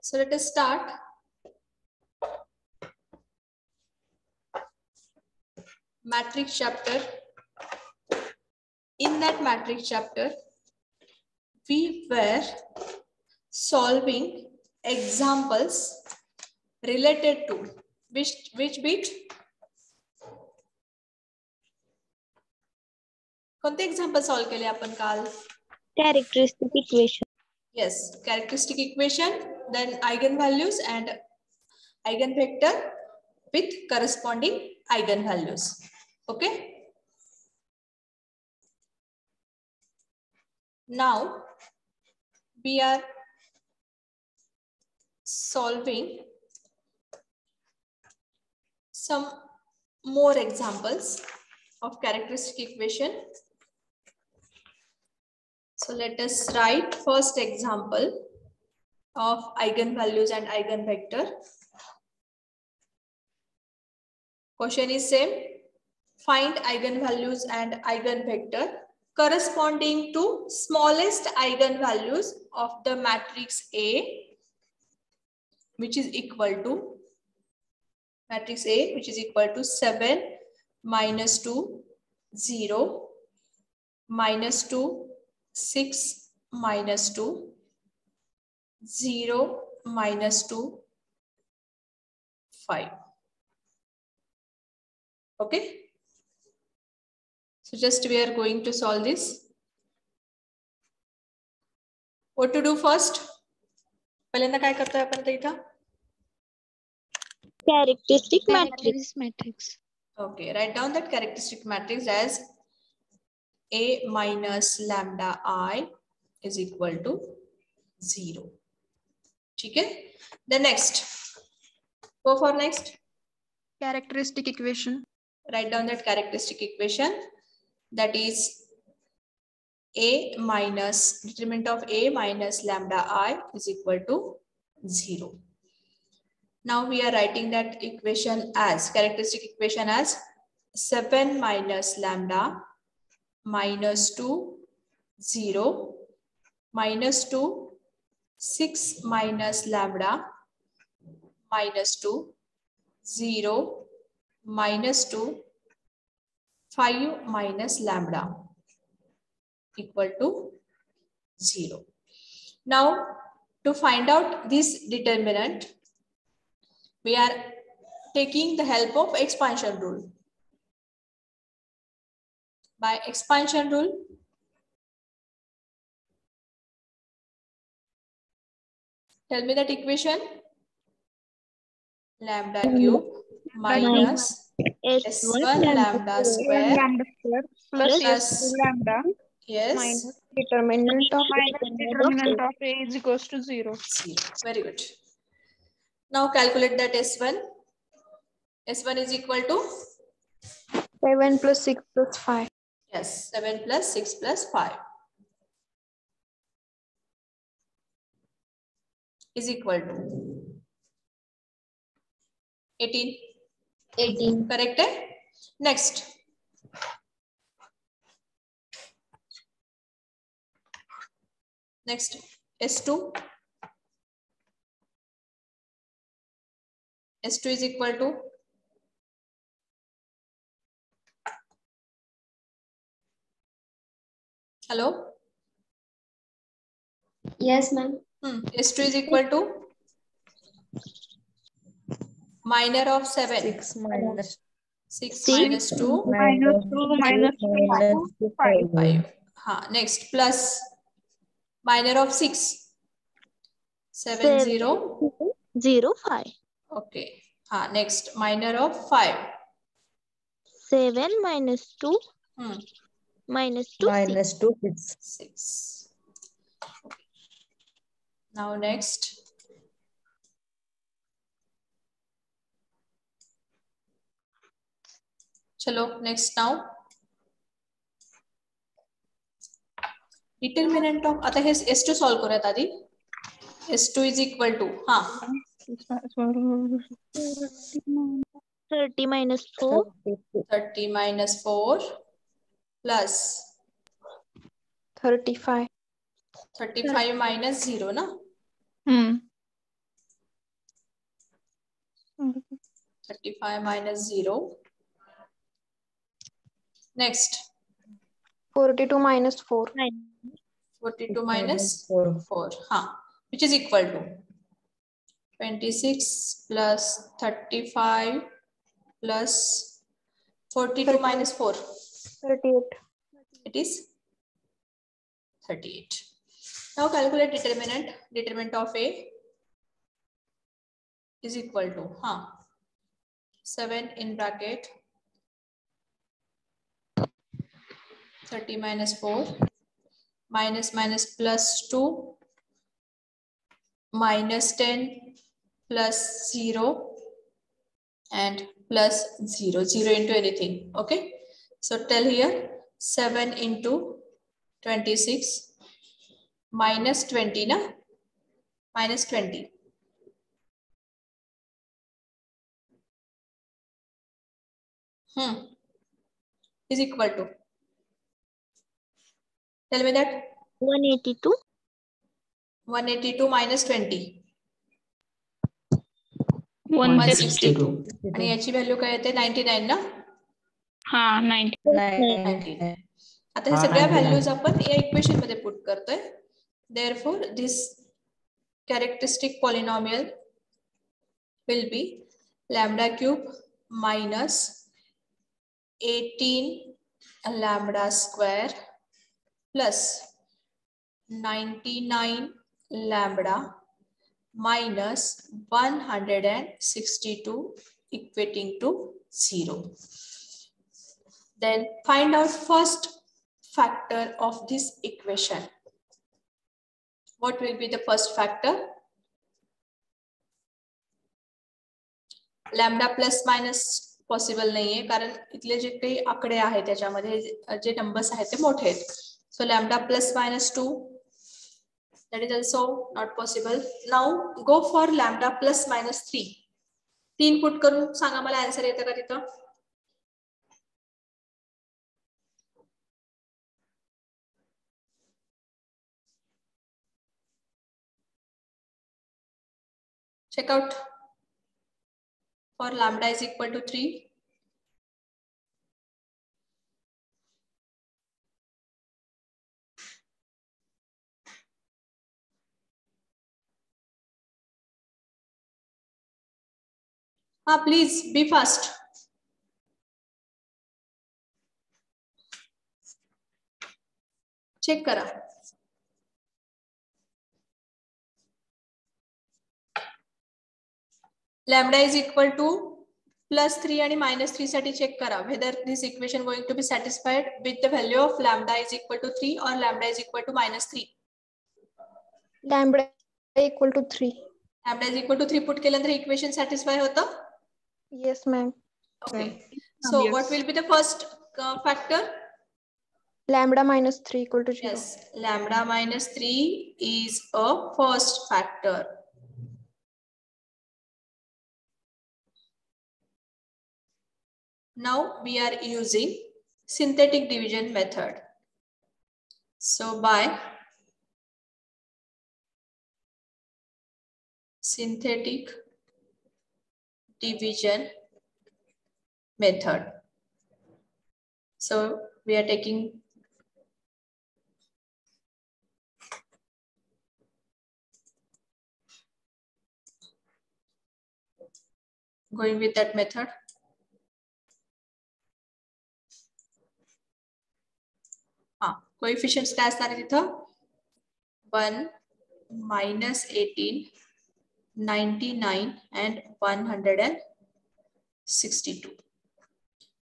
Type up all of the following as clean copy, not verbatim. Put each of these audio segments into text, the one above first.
So let us start. Matrix chapter. In that matrix chapter, we were solving examples related to which bit? कोणते example solve केले आपण काल? Characteristic equation. Yes, characteristic equation, then eigenvalues and eigenvector with corresponding eigenvalues. Okay. Now we are solving some more examples of characteristic equation. So let us write first example of eigenvalues and eigenvector. Question is same. Find eigenvalues and eigenvector corresponding to smallest eigenvalues of the matrix A, which is equal to matrix A, which is equal to 7, minus 2, 0, minus 2, 6, minus 2, 0, minus 2, 5. Okay. So just we are going to solve this. What to do first? पहिल्यांदा काय करतोय आपण इथं? Characteristic matrix. Okay, write down that characteristic matrix as A minus lambda I is equal to 0. Okay. The next. Go for next. Characteristic equation. Write down that characteristic equation. That is A minus determinant of A minus lambda I is equal to 0. Now we are writing that equation as characteristic equation as 7 minus lambda minus 2, 0, minus 2, 6 minus lambda minus 2, 0, minus 2, 5 minus lambda equal to 0. Now to find out this determinant, we are taking the help of expansion rule. By expansion rule, tell me that equation. Lambda cube minus S1 lambda square plus plus lambda. yes Minus determinant of A is equals to 0. 0. Very good. Now calculate that S1. S1 is equal to 7 plus 6 plus 5. yes 7 plus 6 plus 5 is equal to 18. 18. Correct? Next. Next, S2. S2 is equal to hello? Yes, ma'am. S2 is equal to minor of 7. 6 minus 6 minus 2. Minus 2 minus 5. 5. Next, plus minor of 6. 7, 0. 0, 5. Okay. Next, minor of 5. 7 minus 2 minus 2, minus 2 6. 6. Okay. Now next. Chalo, next now. Determinant of आता हे S2 solve करूयात आधी. S2 is equal to 30 minus 4. 30 minus 4 plus 35. 35 minus 0 ना. 35 minus 0. Next. 42 minus 4. 42 minus 4. Which is equal to 26 plus 35 plus 42 minus 4. 38. It is 38. Now calculate determinant. Determinant of A is equal to 7 in bracket 30 minus 4 minus plus 2 minus 10 plus 0 and plus 0 into anything. Okay, so tell here 7 into 26 minus 20 na minus 20 is equal to, tell me that. 182. 182 minus 20 162. 162 आणि याची value काय येते 99 ना. 90. आता हे सगळ्या values आपण या equation मध्ये पुट करतोय. Therefore this characteristic polynomial will be lambda cube minus 18 lambda square plus 99 lambda minus 162 equating to 0. Then find out first factor of this equation. What will be the first factor? Lambda plus minus possible नाहीये कारण इथले जे काही आकडे आहेत त्याच्यामध्ये जे numbers आहेत ते मोठे आहेत. So lambda plus minus 2, that is also not possible. Now go for lambda plus minus 3. 3 put करून सांगा मला आन्सर येतं का तिथं. Check out. For lambda is equal to 3. Please be fast. Check करा. Lambda is equal to plus 3 and minus 3 साठी check करा whether this equation going to be satisfied with the value of lambda is equal to 3 or lambda is equal to minus 3. Lambda equal to 3. Lambda is equal to 3 put केल्यानंतर equation satisfy होतं. Yes, ma'am. Okay. So Yes. what will be the first factor? Lambda minus 3 equal to 0. Yes, lambda minus 3 is a first factor. Now we are using synthetic division method. So by synthetic division method, so we are taking going with that method. Coefficients काय असणार आहे तिथं 1 minus 18 99 and 162.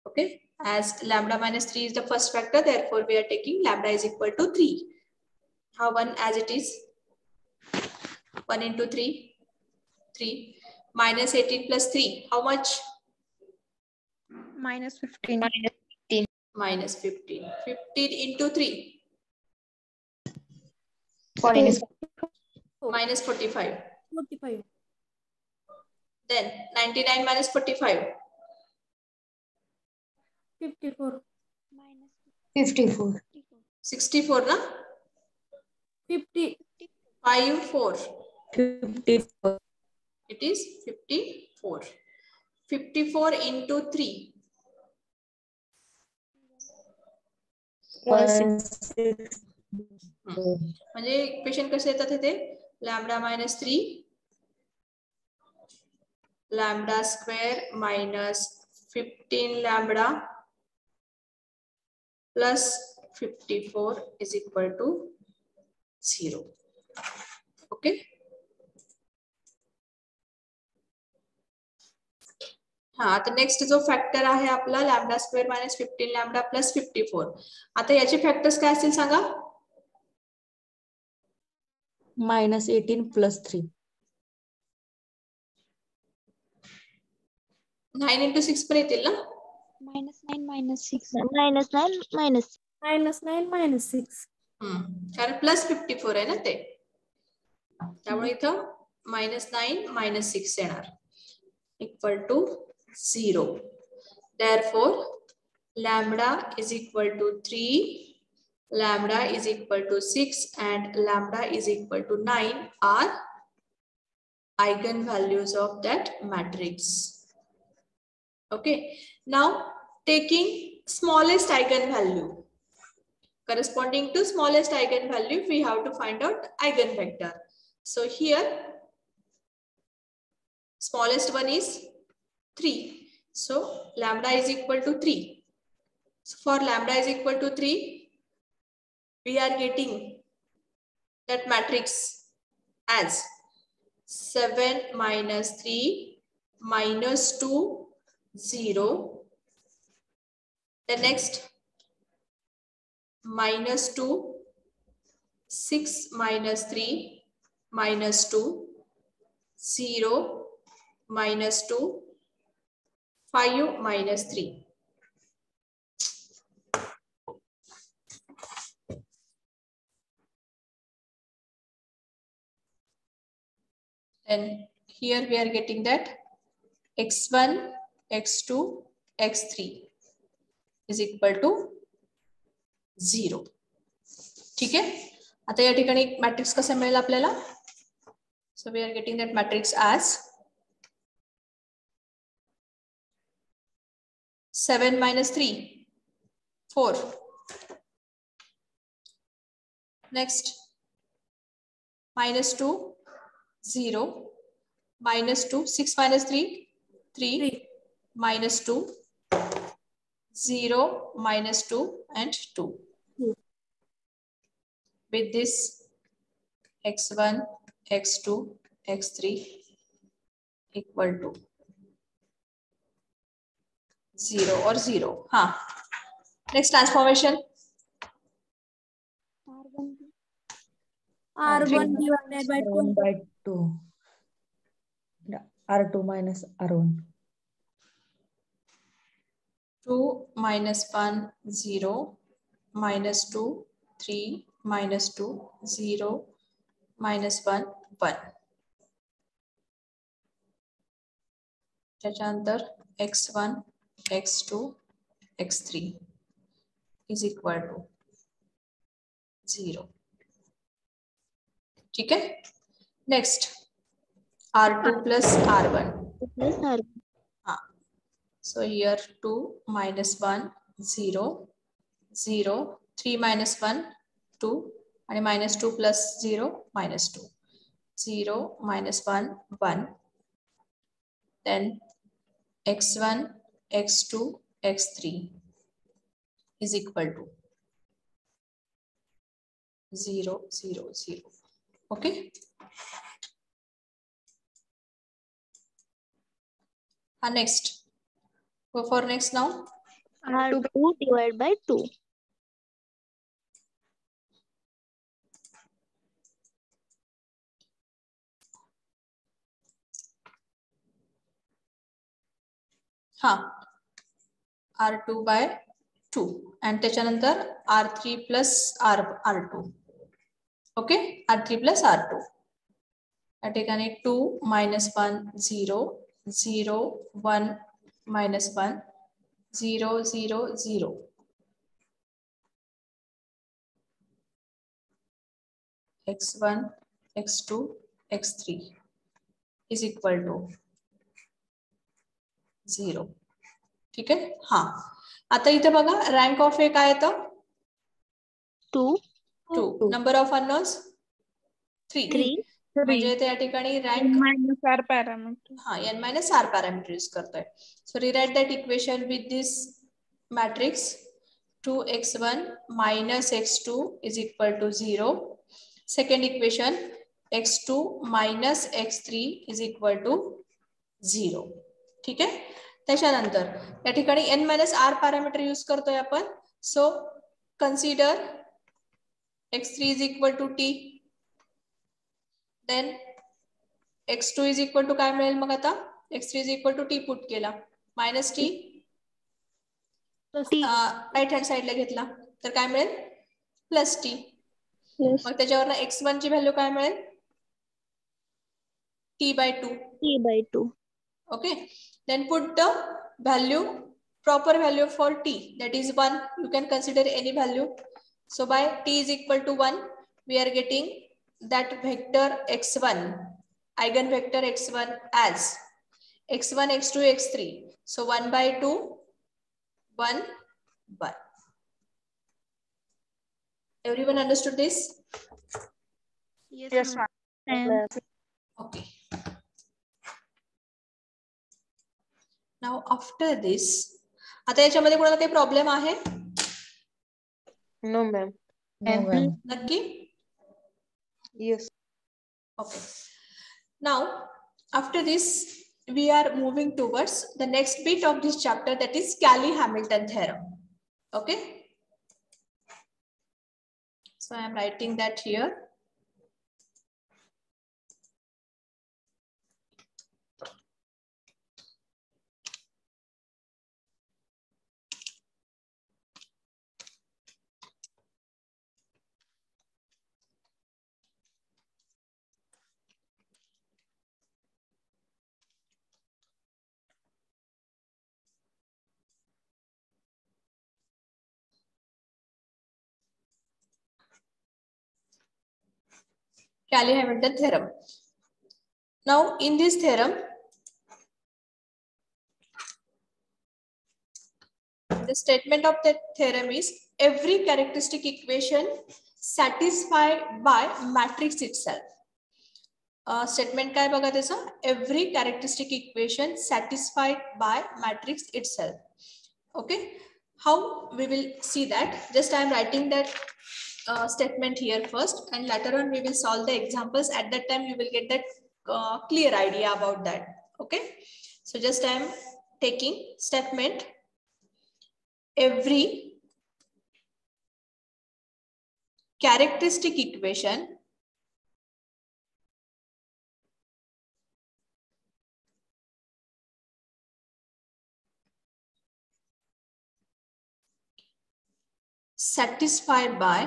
Okay, as lambda minus 3 is the first factor, therefore we are taking lambda is equal to 3. How 1 as it is 1 into 3 3 minus 18 plus 3 how much? Minus 15. Minus 15. 15 into 3 minus 45. Then 99 minus 45. 54. 64 na? 54. 54. It is 54. 54 into 3. 160. म्हणजे equation कसे येतात इथे lambda minus 3 lambda square minus 15 lambda plus 54 is equal to 0. Okay. हा आता next जो factor आहे आपला lambda square minus 15 lambda plus 54. आता याचे फॅक्टर्स काय असतील सांगा. -18 plus 3. 9 into 6 पण येतील ना. -9 -6. कारण प्लस 54 आहे ना ते, त्यामुळे इथं -9 -6 येणार equal to 0. Therefore, lambda is equal to 3, lambda is equal to 6, and lambda is equal to 9 are eigenvalues of that matrix. Okay. Now, taking smallest eigenvalue. Corresponding to smallest eigenvalue, we have to find out eigenvector. So here, smallest one is 3. So lambda is equal to 3. So for lambda is equal to 3, we are getting that matrix as 7 minus 3 minus 2, 0. The next minus 2, 6 minus 3 minus 2, 0 minus 2, 5 minus 3. And here we are getting that x1, x2, x3 is equal to 0. ठीक आहे. आता या ठिकाणी matrix कसा मिळेल आपल्याला. So we are getting that matrix as 7 minus 3, 4. Next, minus 2, 0. Minus 2, 6 minus 3, 3. Minus 2, 0, minus 2, and 2. With this, x1, x2, x3 equal to 0 or 0. Next transformation. R1 divided by 2. by 2. R2 minus R1. 2 minus 1, 0. Minus 2, 3. Minus 2, 0. Minus 1, 1. त्याच्यानंतर x1, x2, x3 is equal to 0. ठीक है. Next, R2 plus R1. So here 2 minus 1, 0. 0. 3 minus 1, 2. And minus 2 plus 0, minus 2. 0, minus 1, 1. Then x1, x2, x3 is equal to 0, 0, 0. Okay. Next. Go for next now. R2 divided by 2. R2 by 2 and त्याच्यानंतर R3 plus R2. Okay, R3 plus R2. या ठिकाणी 2 minus 1, 0. 0, 1, minus 1. 0, 0, 0. x1, x2, x3 is equal to 0. ठीक आहे. हा आता इथे बघा rank of ए काय येतं 2, 2. Number of unknowns 3. म्हणजे त्या ठिकाणी रँक minus r parameter. हा n minus r parameter use करतोय. सो rewrite that equation with this matrix 2x1 minus x2 is equal to 0. Second equation x2 minus x3 is equal to 0. ठीक आहे. त्याच्यानंतर या ठिकाणी n minus r parameter use करतोय आपण. सो consider x3 is equal to t. Then x2 is equal to काय मिळेल मग आता x3 is equal to t put केला मायनस t राईट हँड साइडला घेतला तर काय मिळेल प्लस t. मग त्याच्यावर x1 ची व्हॅल्यू काय मिळेल t/2. Okay, then put the value, proper value for t, that is 1. You can consider any value. So by t is equal to 1, we are getting that vector x1, eigenvector x1 as x1, x2, x3. So 1/2, 1, 1. Everyone understood this? Yes, ma'am. Okay. Now after this, आता याच्यामध्ये कोणाला काही problem आहे? No, ma'am. No, ma'am. नक्की? Yes. Okay. Now after this, we are moving towards the next bit of this chapter, that is Cayley-Hamilton theorem. Okay. So I am writing that here. Cayley-Hamilton theorem. Now in this theorem, the statement of the theorem is every characteristic equation satisfied by matrix itself. Statement काय बघा त्याचं every characteristic equation satisfied by matrix itself. Okay, how we will see that? Just I am writing that statement here first, and later on we will solve the examples. At that time you will get that clear idea about that. Okay, so just I am taking statement every characteristic equation satisfied by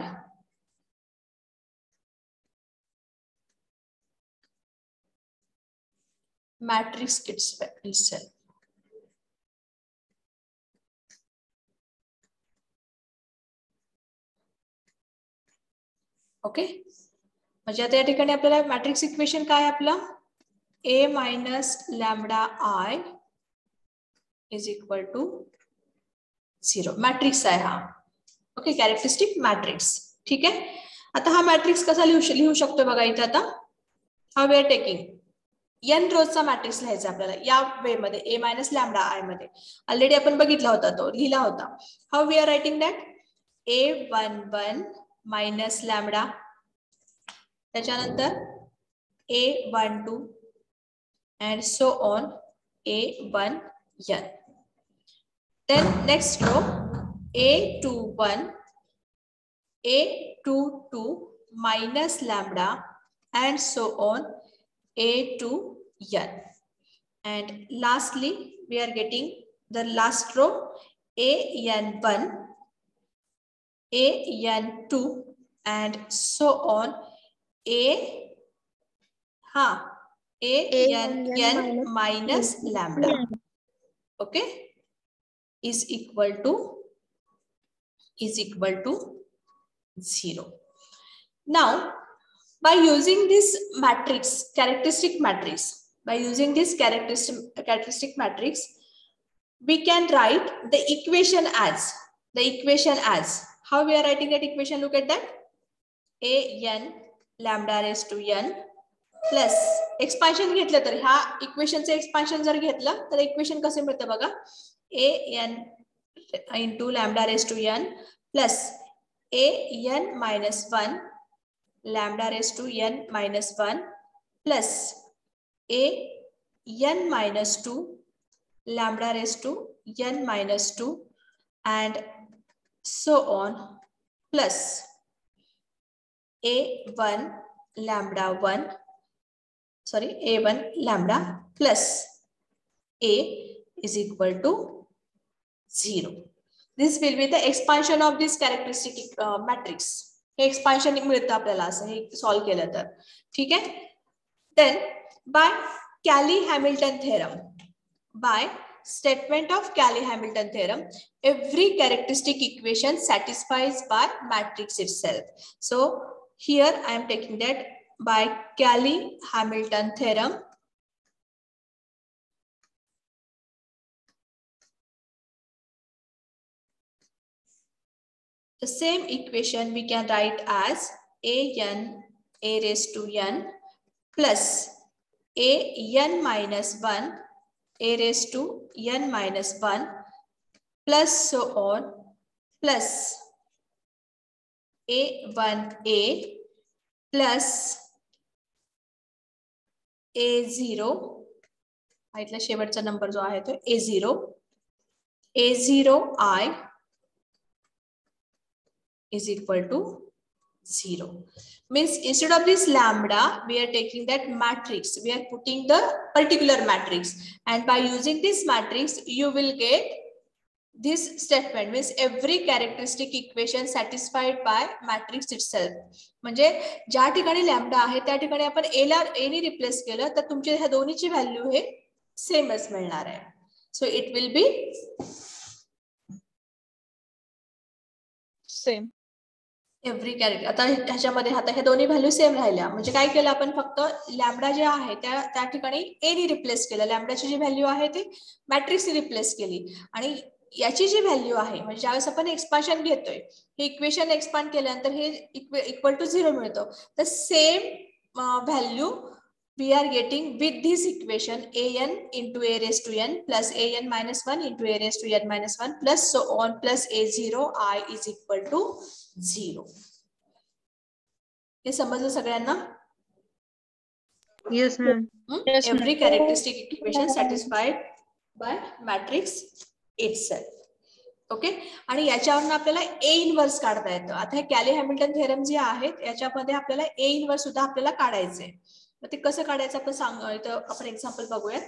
matrix itself. Okay, म्हणजे आता या ठिकाणी आपल्याला matrix equation काय आपलं a minus lambda I is equal to 0. Matrix आहे हा. Okay, characteristic matrix. ठीक आहे. आता हा मॅट्रिक्स कसा लिहू शकतो बघा इथे. आता हा वी आर टेकिंग n रोजचा मॅट्रिक्स लिहायचा आपल्याला या वे मध्ये a minus lambda I मध्ये. ऑलरेडी आपण बघितला होता, तो लिहिला होता. How we are writing that a11 minus lambda, त्याच्यानंतर a12 and so on a1n. Then next row a21 a22 minus lambda and so on a2n. And lastly we are getting the last row an1 an2 and so on an minus lambda. Okay, is equal to 0. Now by using this matrix, characteristic matrix, by using this characteristic matrix, we can write the equation as how we are writing that equation. Look at that. an lambda raised to n plus expansion घेतलं तर ह्या इक्वेशनचं expansion जर घेतलं तर equation कसे मिळतं बघा. an into lambda raised to n plus an minus 1 lambda raised to n minus 1 plus an minus 2 lambda raised to n minus 2 and so on plus a1 lambda 1 a1 lambda plus a is equal to 0. This will be the expansion of this characteristic matrix. Hey expansion मिळतं आपल्याला असं हे solve केलं तर. ठीक आहे. Then by Cayley-Hamilton theorem, by statement of Cayley-Hamilton theorem, every characteristic equation satisfies by matrix itself. So here I am taking that by Cayley-Hamilton theorem. The same equation we can write as an a raised to n plus an minus 1 a raised to n minus 1 plus so on plus a1a plus a0 हा इथला शेवटचा number जो आहे तो a0 is equal to 0. Means instead of this lambda we are taking that matrix, we are putting the particular matrix, and by using this matrix you will get this statement. Means every characteristic equation satisfied by matrix itself. म्हणजे ज्या ठिकाणी lambda आहे त्या ठिकाणी आपण a ने replace केलं तर तुमचे ह्या दोन्हीची व्हॅल्यू हे सेमच मिळणार आहे. So it will be same. Every character. आता ह्याच्यामध्ये आता हे दोन्ही व्हॅल्यू सेम राहिल्या म्हणजे काय केलं आपण फक्त लॅम्बडा जे आहे त्या ठिकाणी a ने रिप्लेस केलं. लॅम्बडाची जी व्हॅल्यू आहे ती मॅट्रिक्स ने रिप्लेस केली आणि याची जी व्हॅल्यू आहे म्हणजे ज्यावेळेस आपण एक्सपान्शन घेतोय हे इक्वेशन एक्सपांड केल्यानंतर हे इक्वल टू 0 मिळतो. तर same value we are getting with this equation an into a raised to n plus an minus 1 into a raised to n minus 1 plus so on plus a0 I is equal to 0. हे समजलं सगळ्यांना? Yes ma'am. Every characteristic equation satisfied by matrix itself. Okay. आणि याच्यावरून आपल्याला a inverse काढता येतं. आता हे कॅली-हॅमिल्टन theorem जे आहेत याच्यामध्ये आपल्याला a इनवर्स सुद्धा आपल्याला काढायचंय. मग ते कसं काढायचं आपण इथं आपण एक्झाम्पल बघूयात.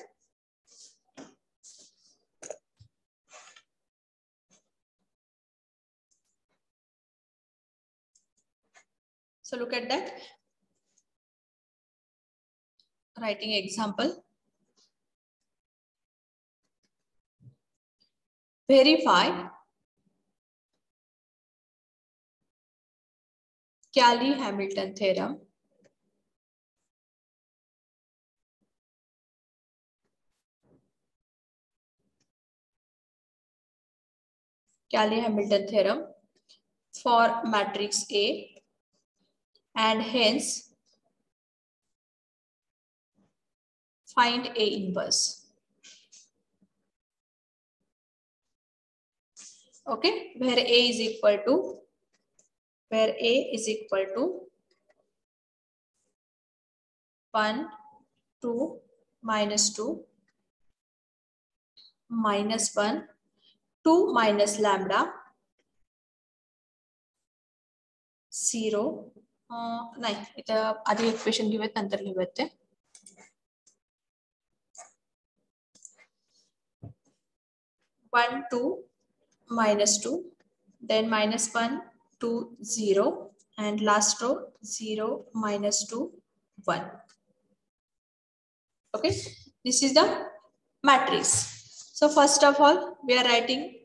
So look at that. Writing example. Verify Cayley-Hamilton theorem for matrix A and hence find A inverse. Okay, where A is equal to 1, 2, minus 2, minus 1, 2 minus lambda, 0. नाही इथं आधी इक्वेशन घेऊयात नंतर लिहूयात ते. One, 2, minus 2, then minus 1, 2, 0, and last row 0, minus 2, 1. Okay, this is the matrix. So first of all, we are writing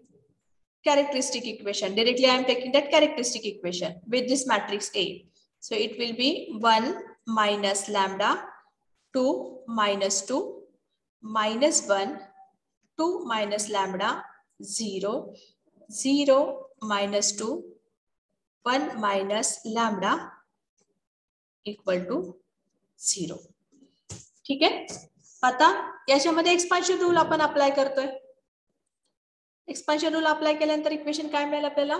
characteristic equation. Directly I am taking that characteristic equation with this matrix A. So it will be 1 minus lambda, 2 minus 2, minus 1, 2 minus lambda 0, 0 minus 2, 1 minus lambda equal to 0. ठीक आहे. आता याच्यामध्ये expansion rule आपण apply करतोय. Expansion rule apply केल्यानंतर equation काय मिळेल आपल्याला?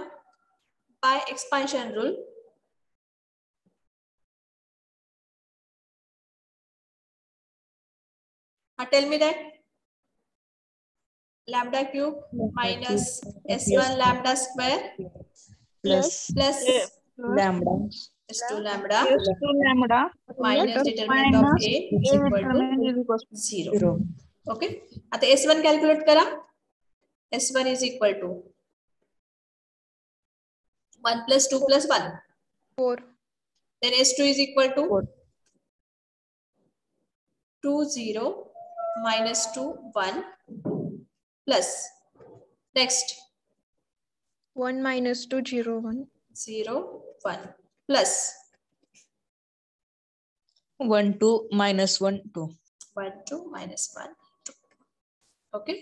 By expansion rule tell me that lambda cube minus s1 lambda square plus plus lambda s2 lambda S2 lambda minus determinant of minus a A is equal determinant is to equals to 0. 0. Okay. आता s1 calculate करा. s1 is equal to 1 plus 2 plus 1. 4. Then s2 is equal to 4. 2 0 minus 2 1 plus next 1 minus 2 0 1. 0 1 plus 1 2 minus 1 2. 1 2 minus 1 2. Okay.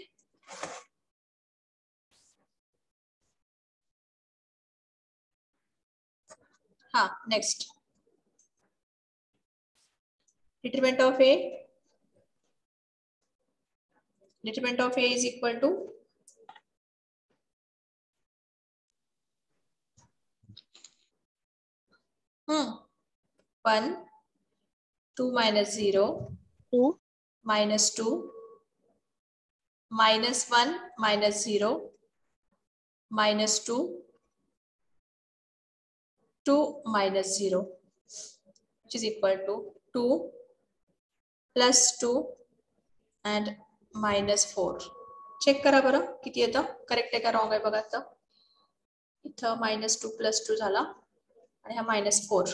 Next determinant of a is equal to 1 2 minus 0 2 minus 2 minus 1 minus 0 minus 2 2 minus 0 which is equal to 2 plus 2 and minus 4. Check करा बरं किती येतं. Correct आहे का wrong आहे बघा. आता इथं minus 2 plus 2 झाला आणि हा minus 4.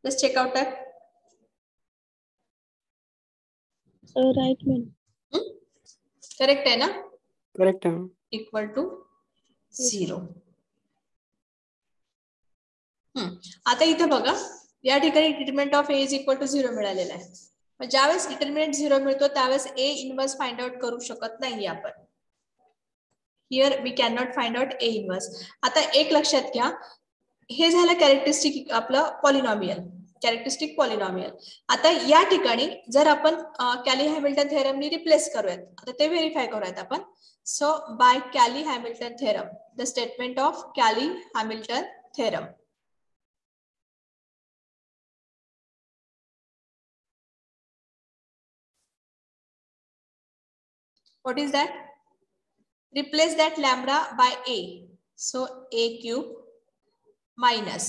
Let's check out that. right man. Correct आहे ना? करेक्ट आहे. Equal to 0. आता इथं बघा या ठिकाणी determinant of A is equal to 0 मिळालेला आहे. मग ज्यावेळेस डिटरमिनंट 0 मिळतो त्यावेळेस ए इनवर्स फाइंड आउट करू शकत नाही आपण. Here we can not find out A inverse. आता एक लक्षात घ्या, हे झालं कॅरेक्टरिस्टिक आपलं पॉलिनॉमियल, कॅरेक्टरिस्टिक पॉलिनॉमियल. आता या ठिकाणी जर आपण कॅली-हॅमिल्टन थेरमनी रिप्लेस करूयात, आता ते व्हेरीफाय करूयात आपण. So by Cayley Hamilton theorem, the statement of Cayley Hamilton theorem. What is that? Replace that lambda by a. So a cube minus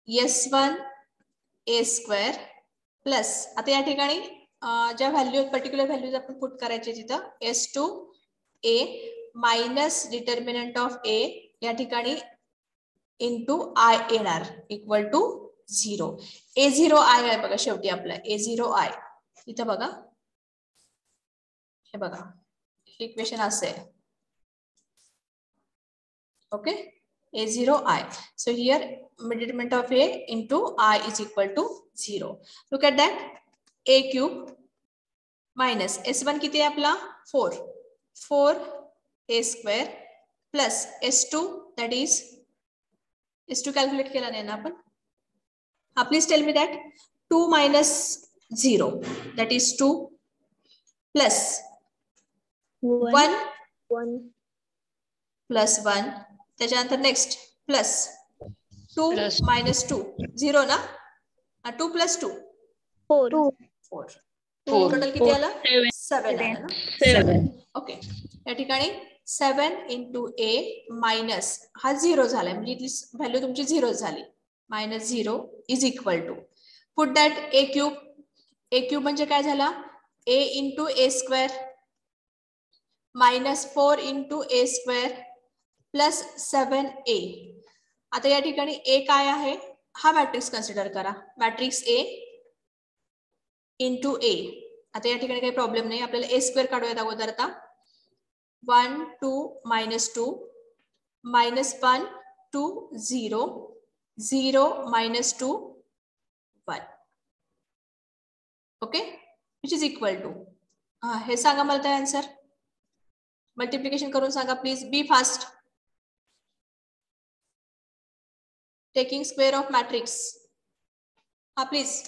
s1 a square plus आता या ठिकाणी ज्या व्हॅल्यू पर्टिक्युलर व्हॅल्यूज आपण पुट करायचे तिथं s2 a minus determinant of a या ठिकाणी into i येणार इक्वल टू 0. a0 i आहे बघा शेवटी आपला a0 i. इथं बघा हे बघा इक्वेशन असं आहे. Okay a0 i. So here determinant of a into I is equal to 0. Look at that. A cube minus s1 किती आहे आपला 4. 4 a square plus s2 that is s2 calculate केला नाही ना आपण. Please tell me that 2 minus 0 that is 2 plus 1 plus 1 त्याच्यानंतर next plus 2 minus 2 0 ना. 2 plus 2 4 total किती आला 7 आला ना 7. ओके या ठिकाणी 7 into a मायनस हा 0 झालाय म्हणजे इथली व्हॅल्यू तुमची 0 झाली. Minus 0 is equal to put that a cube. a cube म्हणजे काय झाला a into a square minus 4 into a square plus 7a. आता या ठिकाणी a काय आहे हा मॅट्रिक्स कन्सिडर करा. Matrix a into a. आता या ठिकाणी काही प्रॉब्लेम नाही, आपल्याला a स्क्वेअर काढूयात अगोदर. आता 1 2 minus 2 minus 1 2 0 0 minus 2 1. Okay which is equal to हे सांगा मला ते आन्सर मल्टिप्लिकेशन करून सांगा please be fast taking square of matrix हा please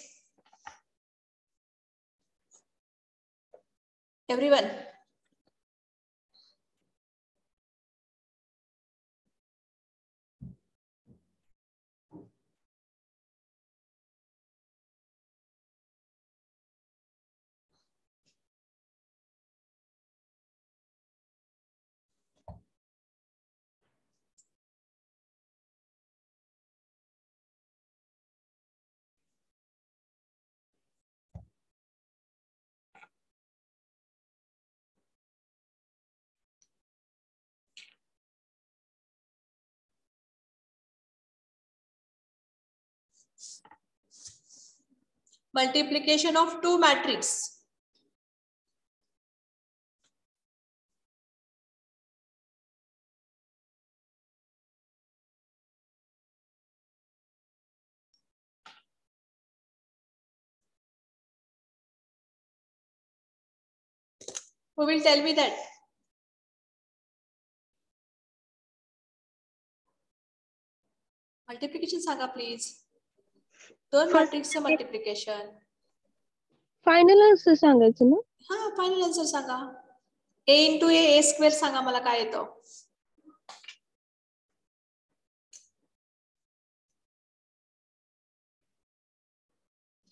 everyone multiplication of two matrix who will tell me that multiplication सांगा प्लीज दोन मॅट्रिक्सचं मल्टिप्लिकेशन फायनल आन्सर सांगायचं ना हा फायनल आन्सर सांगा a इंटू ए स्क्वेअर सांगा मला काय येतं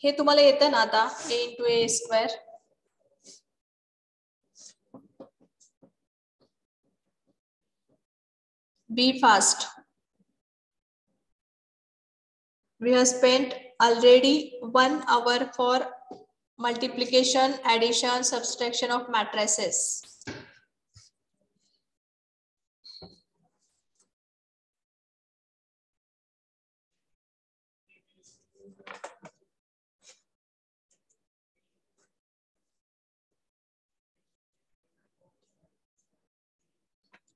हे तुम्हाला येतं ना आता a into A square be fast we have spent already 1 hour for multiplication, addition, subtraction of matrices.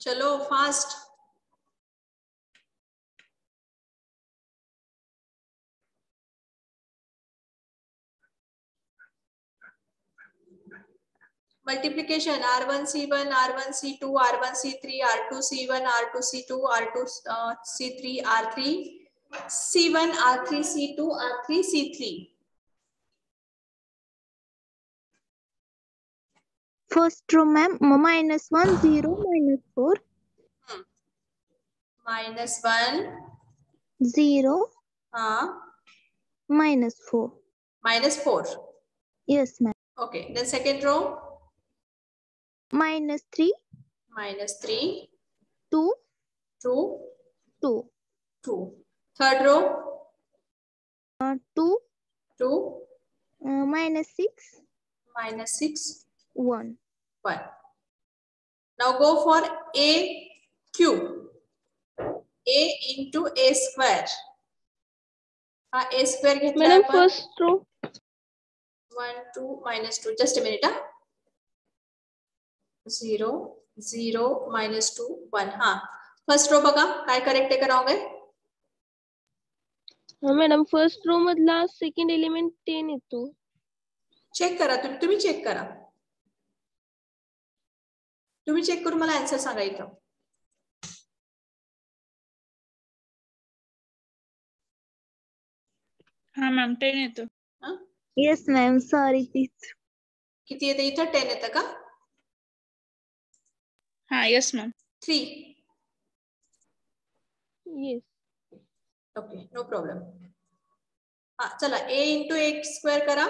चलो fast multiplication R1 C1 R1 C2 R1 C3 R2 C1 R2 C2 R2 C3 R3 C1 R3 C2 R3 C3 First row, ma'am, -1 0 -4 -1 0 -4. -4 Yes, ma'am. okay then second row -3 -3 2 2 2 2 third row 2 2 -6 -6 1. 1 now go for a cube a into a square a square घेतला madam आपण first row 1 2 -2 just a minute 0 0 -2 1 हा first row बघा काय correct आहे का wrong आहे madam first रो मधला second element 10 येतो चेक करा तुम्ही चेक करा तुम्ही चेक करून मला आन्सर सांगा इथं हा मॅम 10 येतो Yes, ma'am. Sorry, please. किती येतं इथं 10 येतं का हा yes ma'am 3 yes okay no problem हा चला a इंटू ए स्क्वेअर करा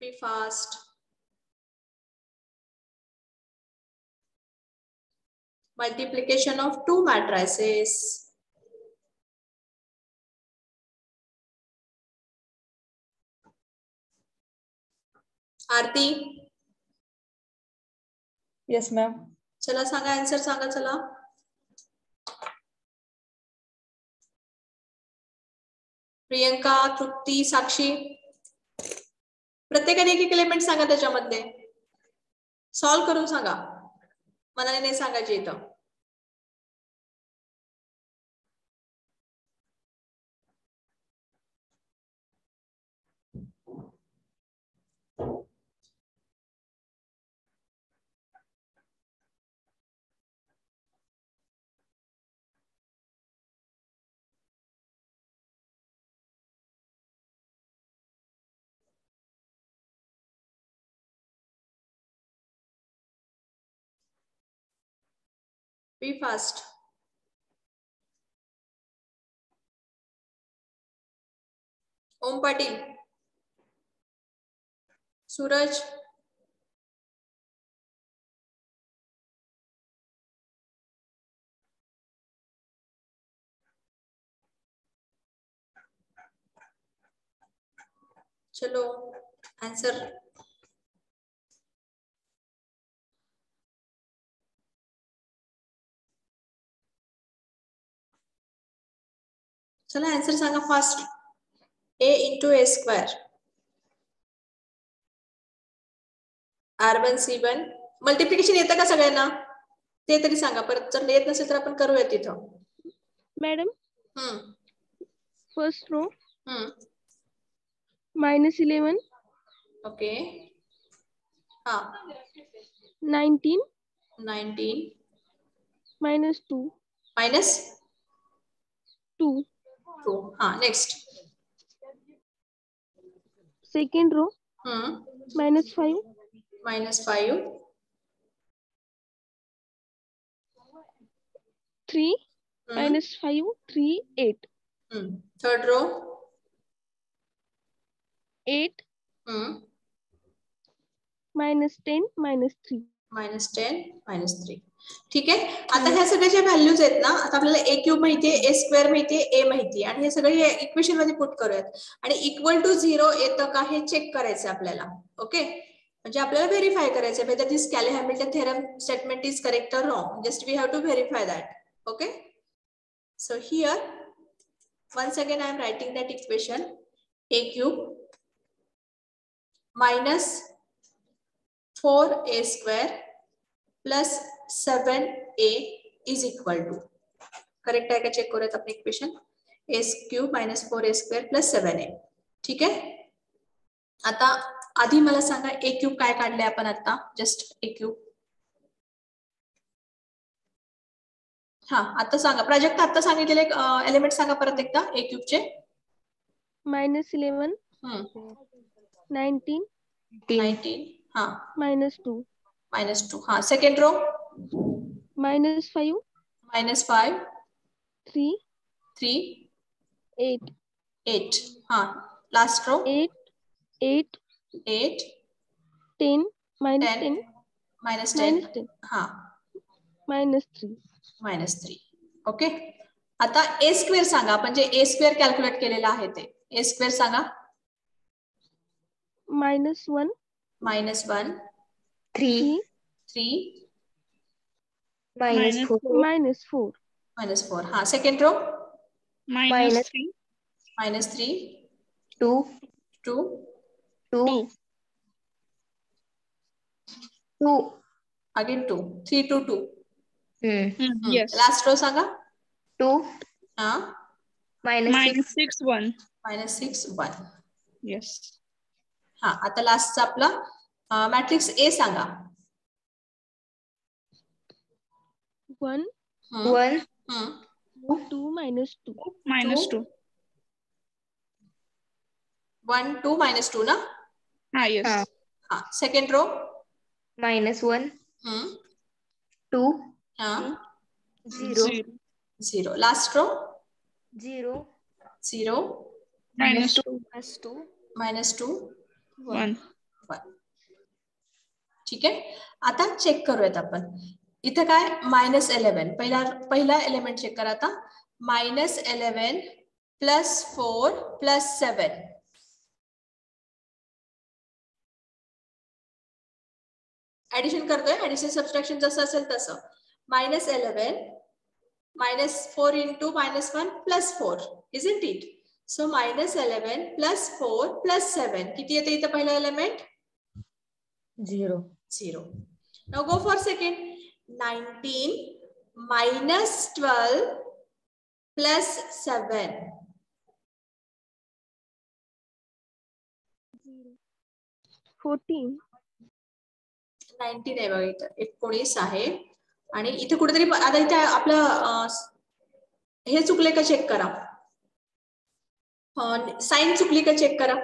be fast multiplication of two matrices Aarti Yes, ma'am. चला सांगा आन्सर सांगा चला. प्रियंका, तृप्ती, साक्षी प्रत्येकाने एक एक एलिमेंट सांगा त्याच्यामधले. सॉल्व करून सांगा. मनाने नाही सांगायचे इथं. Be fast. ओम पाटील, सूरज, चलो आंसर. चला आंसर सांगा fast. a into a square r1 c1 multiplication येतं का सगळ्यांना ते तरी सांगा. परत जर येत नसेल तर आपण करूया तिथं. Madam first row -11 okay. हा 19 19 -2 -2 2 हा next. Second row -5 -5 3 -5 3 8 third row 8 -10 -3 -10 -3. ठीक आहे. आता ह्या सगळ्या ज्या व्हॅल्यूज आहेत ना, आता आपल्याला a क्यूब माहितीये, a स्क्वेअर माहितीये, a माहितीये आणि हे सगळे इक्वेशन मध्ये पुट करूयात आणि इक्वल टू 0 येतं का हे चेक करायचं आपल्याला. ओके, म्हणजे आपल्याला व्हेरीफाय करायचं whether this Cayley-Hamilton theorem statement is correct or wrong. Just we have to verify that. Okay, so here once again I am writing that equation. A cube minus 4a square plus 7a is equal to. Correct आहे का check करूयात आपण equation. a cube minus 4a square plus 7a. ठीक आहे. आता आधी मला सांगा a cube काय काढले आपण आता. Just a cube. हा आता सांगा. प्राजक्त आता सांगितलेले एलिमेंट सांगा परत एकदा a cube चे. -11 19 हा -2 -2 हा. सेकंड रो -5 -5 3 3 8 हा. लास्ट रो 8 10 -10 -10 हा -3 ओके. आता a स्क्वेअर सांगा. आपण जे a स्क्वेअर कॅल्क्युलेट केलेलं आहे ते a स्क्वेअर सांगा. -1 -1 3 3 -4 हा. Second row -3 -3 2 2 2 again 2 3 2 2. Yes. Last row सांगा. 2 हा -6 1. -6 1. Yes. हा. आता लास्टचा आपला मॅट्रिक्स A सांगा. 1 1 2 -2 -2. 1 2 -2 ना. Yes. हा. सेकंड रो -1 2 हा 0 0. Last row 0 0 -2 -2 1. 1. ठीक आहे. आता चेक करूयात आपण. इथे काय -11 पहिला एलिमेंट चेक करा. आता -11 +4 +7 ऍडिशन करतोय, ऍडिशन सबट्रॅक्शन जसं असेल तसं. -11 -4 into -1 +4 isn't it? So -11 +4 +7 किती येते इथं पहिला element? 0. 0. Now go for second. 19 -12 +7 14. 19 आहे बघा इथं, 19 आहे. आणि इथे कुठेतरी आता इथे आपलं हे चुकले का चेक करा, साइन चुकली का चेक करा.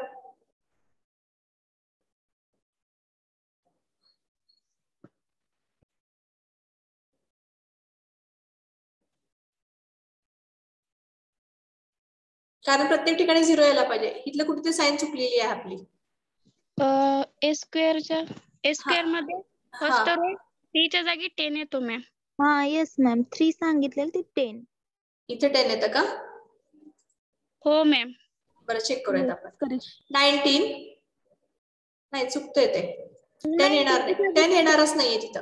कारण प्रत्येक ठिकाणी 0 यायला पाहिजे. इथलं कुठेतरी साइन चुकलेली आहे आपली. ए स्क्वेअर मध्ये फर्स्ट रो 3 च्या जागी 10 येतो मॅम. हा येस मॅम 3 सांगितलेलं ते 10. इथे 10 येतं का? हो मॅम. बरं चेक करूयात आपण. करेक्ट. 19 नाही चुकतंय ते. 10 येणार नाही, 10 येणारच नाहीये तिथं.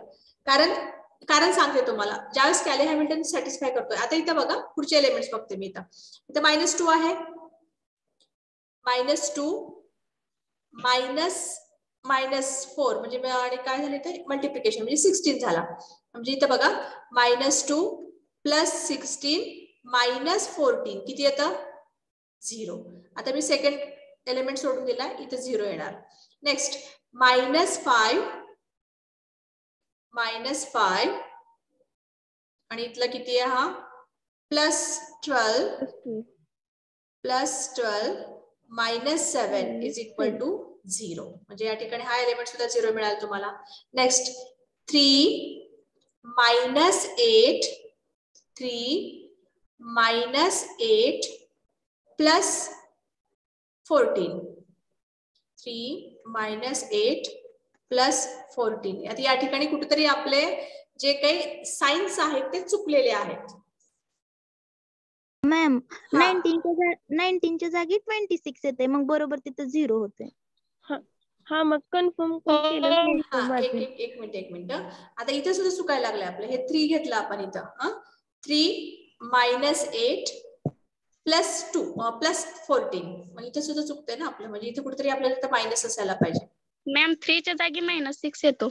कारण सांगते तुम्हाला, ज्यावेळेस कॅले हॅमिल्टन सॅटिस्फाय करतोय. आता इथं बघा पुढचे एलिमेंट्स बघते मी इथं. इथं -2 आहे, -2 -4 म्हणजे आणि काय झालं इथे मल्टिप्लिकेशन म्हणजे 16 झाला. म्हणजे इथं बघा -2 +16 -14 किती येतं? 0. आता मी सेकंड एलिमेंट सोडून दिला, इथं 0 येणार. नेक्स्ट -5 आणि इथला किती आहे हा? +12 -7 इज इक्वल टू 0. म्हणजे या ठिकाणी हा एलिमेंट सुद्धा 0 मिळाला तुम्हाला. नेक्स्ट 3 -8 +14 3 -8 +14. आता या ठिकाणी कुठेतरी आपले जे काही साइन्स आहेत ते चुकलेले आहेत. मॅम 19च्या जागी 26 येते, मग बरोबर तिथं 0 होते. हा मग कन्फर्म केलं एक मिनिट. आता इथे सुद्धा चुकायला लागले आपलं. हे 3 घेतलं आपण इथं. 3 -8 +2 +14. मग इथे सुद्धा चुकतंय ना आपलं. म्हणजे इथे कुठेतरी आपल्याला इथं मायनस असायला पाहिजे. मॅम 3 च्या जागी -6 येतो.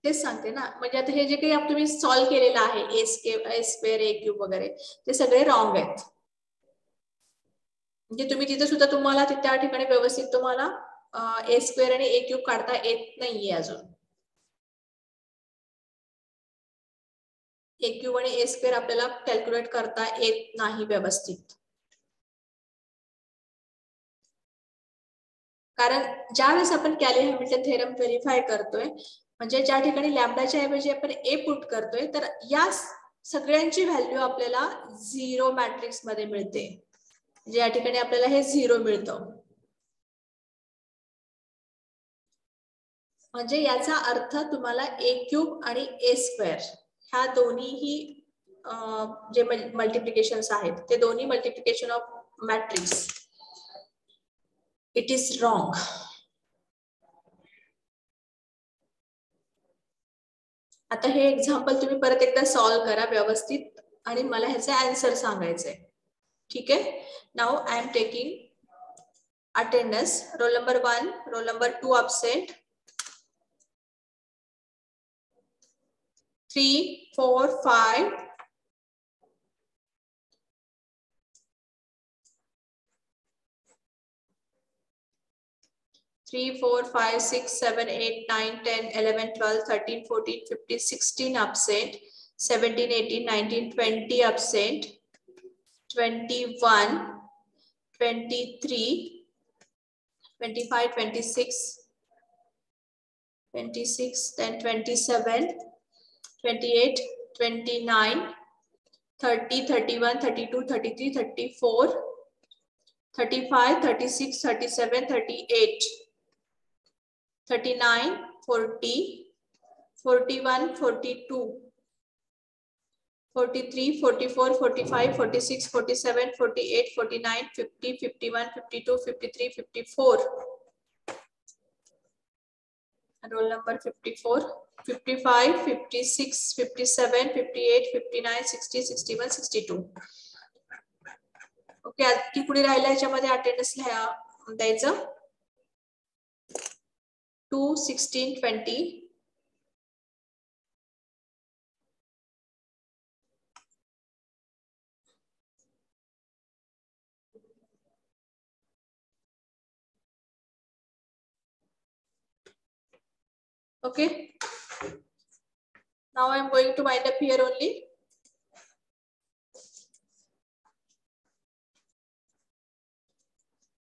तेच सांगते ना. म्हणजे आता हे जे काही तुम्ही सॉल्व्ह केलेलं आहे ए स्क्वेअर ए क्यूब वगैरे ते सगळे रॉंग आहेत. म्हणजे तुम्ही तिथे सुद्धा तुम्हाला त्या ठिकाणी व्यवस्थित तुम्हाला ए स्क्वेअर आणि ए क्यूब काढता येत नाहीये अजून. ए क्यूब आणि ए स्क्वेअर आपल्याला कॅल्क्युलेट करता येत नाही व्यवस्थित. कारण ज्यावेळेस आपण कॅले हॅमिल्टन थेरम व्हेरीफाय करतोय, म्हणजे ज्या ठिकाणी लॅम्बडाच्या ऐवजी आपण ए पुट करतोय, तर या सगळ्यांची व्हॅल्यू आपल्याला 0 मॅट्रिक्स मध्ये मिळते. म्हणजे या ठिकाणी आपल्याला हे 0 मिळतं. म्हणजे याचा अर्थ तुम्हाला ए क्यूब आणि ए स्क्वेअर ह्या दोन्हीही जे मल्टिप्लिकेशन्स आहेत ते दोन्ही multiplication of matrix it is wrong. आता हे एक्झाम्पल तुम्ही परत एकदा सॉल्व्ह करा व्यवस्थित आणि मला ह्याचा आन्सर सांगायचंय. ठीक आहे. Now I am taking attendance. Roll number 1, roll number 2 absent, 3, 4, 5, 3, 4, 5, 6, 7, 8, 9, 10, 11, 12, 13, 14, 15, 16 absent, 17, 18, 19, 20 absent, 21, 23, 25, 26, then 27, 28, 29, 30, 31, 32, 33, 34, 35, 36, 37, 38, 39, 40, 41, 42, 43, 44, 45, 46, 47, 48, 49, 50, 51, 52, 53, 54. Roll number 54, 55, 56, 57, 58, 59, 60, 61, 62. Okay, आणखी पुढे राहिला याच्यामध्ये अटेंडन्स द्यायचं 2, 16, 20. Okay. Now I am going to wind up here only.